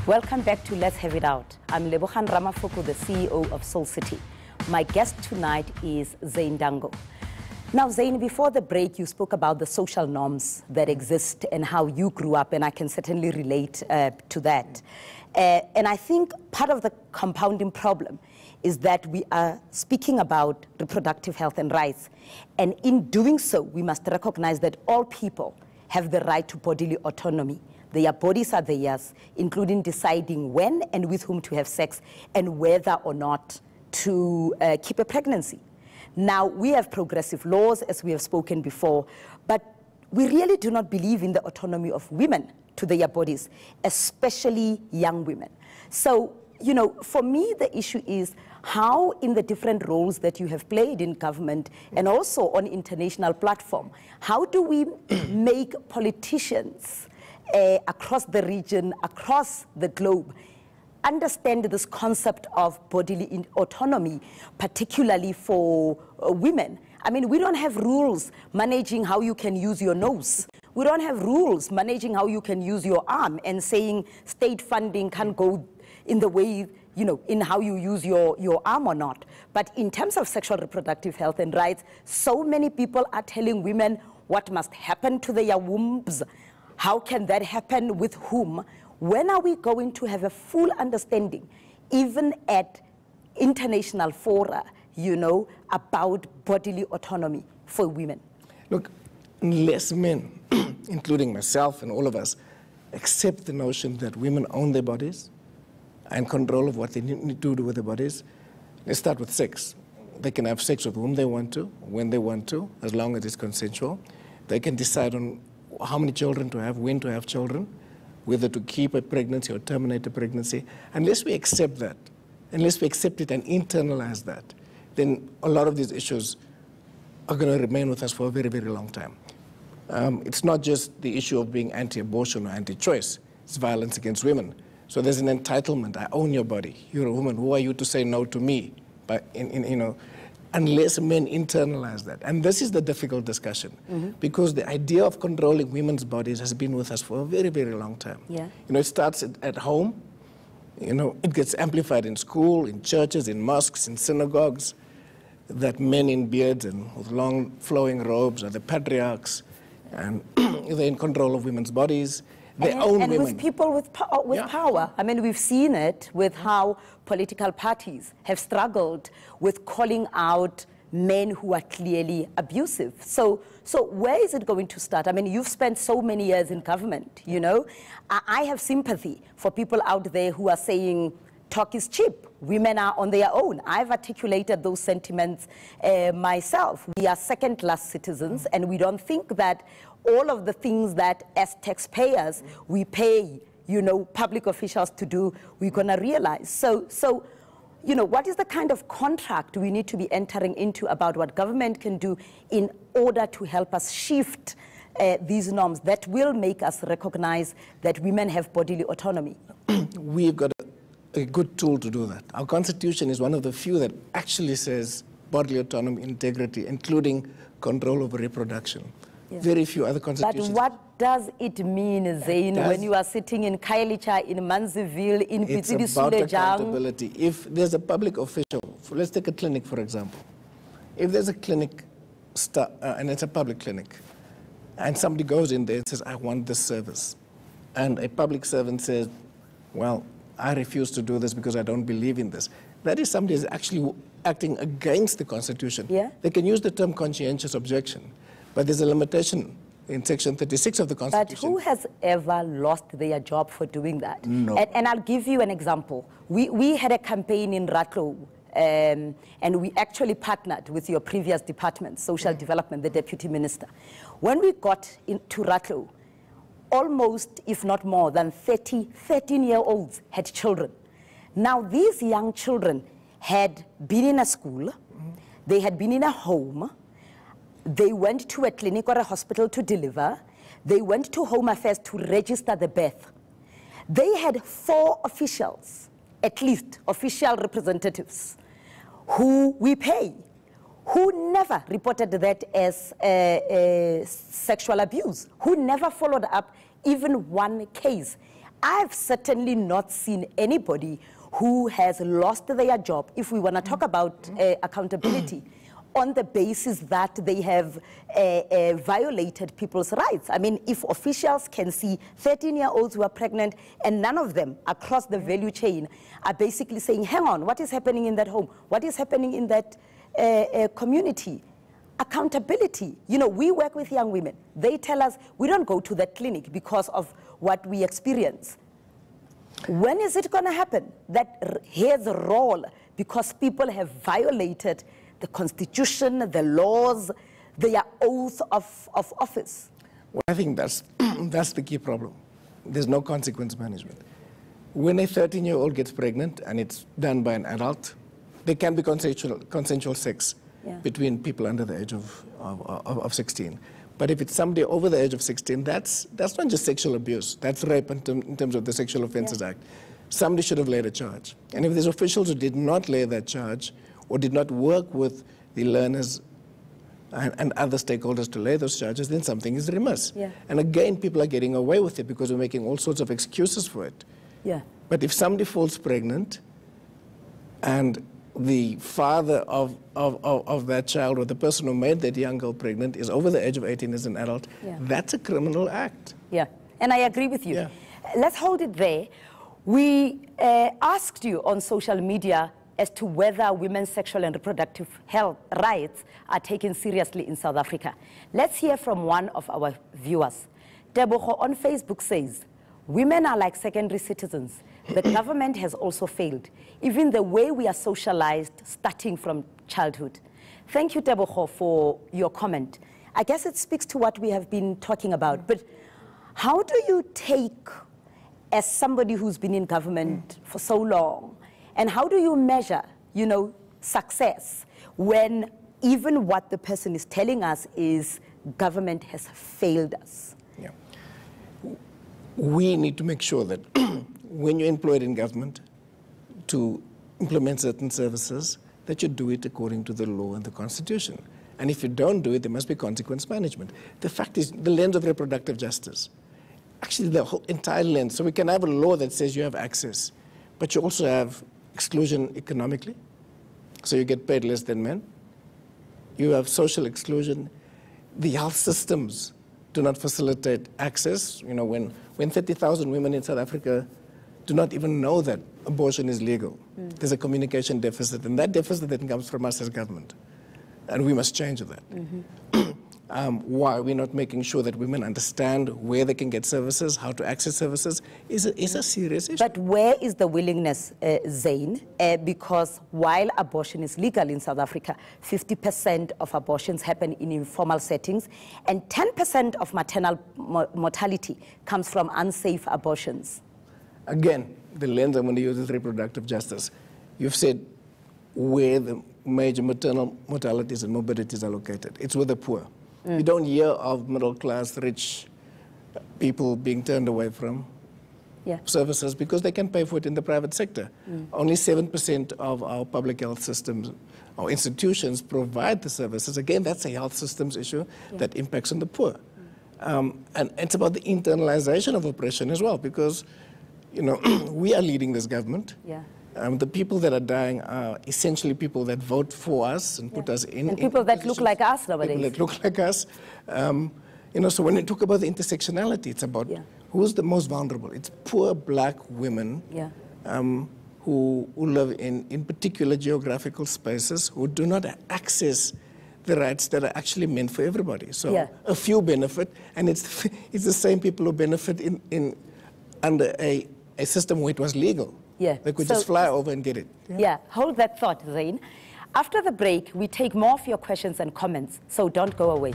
Welcome back to Let's Have It Out. I'm Ramafoko, the CEO of Soul City. My guest tonight is Dangor. Now, Zain, before the break, you spoke about the social norms that exist and how you grew up, and I can certainly relate to that. And I think part of the compounding problem is that we are speaking about reproductive health and rights. And in doing so, we must recognize that all people have the right to bodily autonomy. Their bodies are theirs, including deciding when and with whom to have sex and whether or not to keep a pregnancy. Now, we have progressive laws, as we have spoken before, but we really do not believe in the autonomy of women to their bodies, especially young women. So, you know, for me, the issue is how in the different roles that you have played in government and also on international platform, how do we make politicians across the region, across the globe, understand this concept of bodily autonomy, particularly for women? I mean, we don't have rules managing how you can use your nose. We don't have rules managing how you can use your arm and saying state funding can go in the way, you know, in how you use your arm or not. But in terms of sexual reproductive health and rights, so many people are telling women what must happen to their wombs. How can that happen with whom? When are we going to have a full understanding, even at international fora, you know, about bodily autonomy for women? Look, unless men, including myself and all of us, accept the notion that women own their bodies and control of what they need to do with their bodies, let's start with sex. They can have sex with whom they want to, when they want to, as long as it's consensual. They can decide on how many children to have, when to have children, whether to keep a pregnancy or terminate a pregnancy. Unless we accept that, unless we accept it and internalize that, then a lot of these issues are going to remain with us for a very, very long time. It's not just the issue of being anti-abortion or anti-choice. It's violence against women. So there's an entitlement. I own your body. You're a woman. Who are you to say no to me? But you know, unless men internalize that. And this is the difficult discussion, because the idea of controlling women's bodies has been with us for a very, very long time. Yeah. You know, it starts at home. You know, it gets amplified in school, in churches, in mosques, in synagogues, that men in beards and with long flowing robes are the patriarchs, and they're in control of women's bodies. They own women. And with people with power. I mean, we've seen it with how political parties have struggled with calling out men who are clearly abusive. So where is it going to start? I mean, you've spent so many years in government, you know. I have sympathy for people out there who are saying talk is cheap. Women are on their own. I've articulated those sentiments myself. We are second-class citizens, and we don't think that all of the things that as taxpayers we pay, you know, public officials to do, we're gonna realize. So, you know, what is the kind of contract we need to be entering into about what government can do in order to help us shift these norms that will make us recognize that women have bodily autonomy? We've got a good tool to do that. Our Constitution is one of the few that actually says bodily autonomy, integrity, including control over reproduction. Yeah. Very few other constitutions. But what does it mean, Zain, when you are sitting in Kailicha, in Manziville, in Pitsidi It's about accountability. If there's a public official, let's take a clinic, for example. If there's a clinic, and it's a public clinic, and somebody goes in there and says, I want this service, and a public servant says, well, I refuse to do this because I don't believe in this, that is somebody who's actually acting against the Constitution. Yeah. They can use the term conscientious objection, but there's a limitation in Section 36 of the Constitution. But who has ever lost their job for doing that? No. And I'll give you an example. We had a campaign in Ratlo, and we actually partnered with your previous department, Social Development, the Deputy Minister. When we got into Ratlo, almost, if not more than 13-year-olds had children. Now, these young children had been in a school, they had been in a home, they went to a clinic or a hospital to deliver, they went to Home Affairs to register the birth. They had 4 officials, at least official representatives, who we pay, who never reported that as sexual abuse, who never followed up even one case. I've certainly not seen anybody who has lost their job, if we want to talk about accountability, on the basis that they have violated people's rights. I mean, if officials can see 13-year-olds who are pregnant and none of them across the value chain are basically saying, hang on, what is happening in that home? What is happening in that community? Accountability. You know, we work with young women. They tell us we don't go to that clinic because of what we experience. When is it going to happen that his role, because people have violated the Constitution, the laws, their oath of office? Well, I think that's the key problem. There's no consequence management. When a 13-year-old gets pregnant and it's done by an adult, there can be consensual sex between people under the age of 16. But if it's somebody over the age of 16, that's not just sexual abuse. That's rape in terms of the Sexual Offences Act. Somebody should have laid a charge. And if there's officials who did not lay that charge or did not work with the learners and other stakeholders to lay those charges, then something is remiss. And again, people are getting away with it because we're making all sorts of excuses for it. But if somebody falls pregnant and the father of that child or the person who made that young girl pregnant is over the age of 18 as an adult, that's a criminal act. And I agree with you. Let's hold it there. We asked you on social media as to whether women's sexual and reproductive health rights are taken seriously in South Africa. Let's hear from one of our viewers. Dangor on Facebook says, women are like secondary citizens. The government has also failed, even the way we are socialized starting from childhood. Thank you, Dangor, for your comment. I guess it speaks to what we have been talking about, but how do you take, as somebody who's been in government for so long, and how do you measure, you know, success when even what the person is telling us is government has failed us? We need to make sure that when you're employed in government to implement certain services, that you do it according to the law and the Constitution. And if you don't do it, there must be consequence management. The fact is, the lens of reproductive justice, actually the whole entire lens. So we can have a law that says you have access, but you also have exclusion economically. So you get paid less than men. You have social exclusion. The health systems do not facilitate access. You know, when 30,000 women in South Africa do not even know that abortion is legal, there's a communication deficit, and that deficit then comes from us as government. And we must change that. Why are we not making sure that women understand where they can get services, how to access services, is a serious issue. But where is the willingness, Zane? Because while abortion is legal in South Africa, 50% of abortions happen in informal settings, and 10% of maternal mortality comes from unsafe abortions. Again, the lens I'm going to use is reproductive justice. You've said where the major maternal mortalities and morbidities are located. It's with the poor. You don't hear of middle-class, rich people being turned away from services because they can pay for it in the private sector. Only 7% of our public health systems or institutions provide the services. Again, that's a health systems issue that impacts on the poor. And it's about the internalization of oppression as well, because, you know, we are leading this government. The people that are dying are essentially people that vote for us and put us in. And people that look like us nowadays. People that look like us. You know, so when we talk about the intersectionality, it's about who's the most vulnerable. It's poor black women who live in particular geographical spaces, who do not access the rights that are actually meant for everybody. So a few benefit, and it's the same people who benefit under a system where it was legal. They could just fly over and get it. Hold that thought, Zane. After the break, we take more of your questions and comments, so don't go away.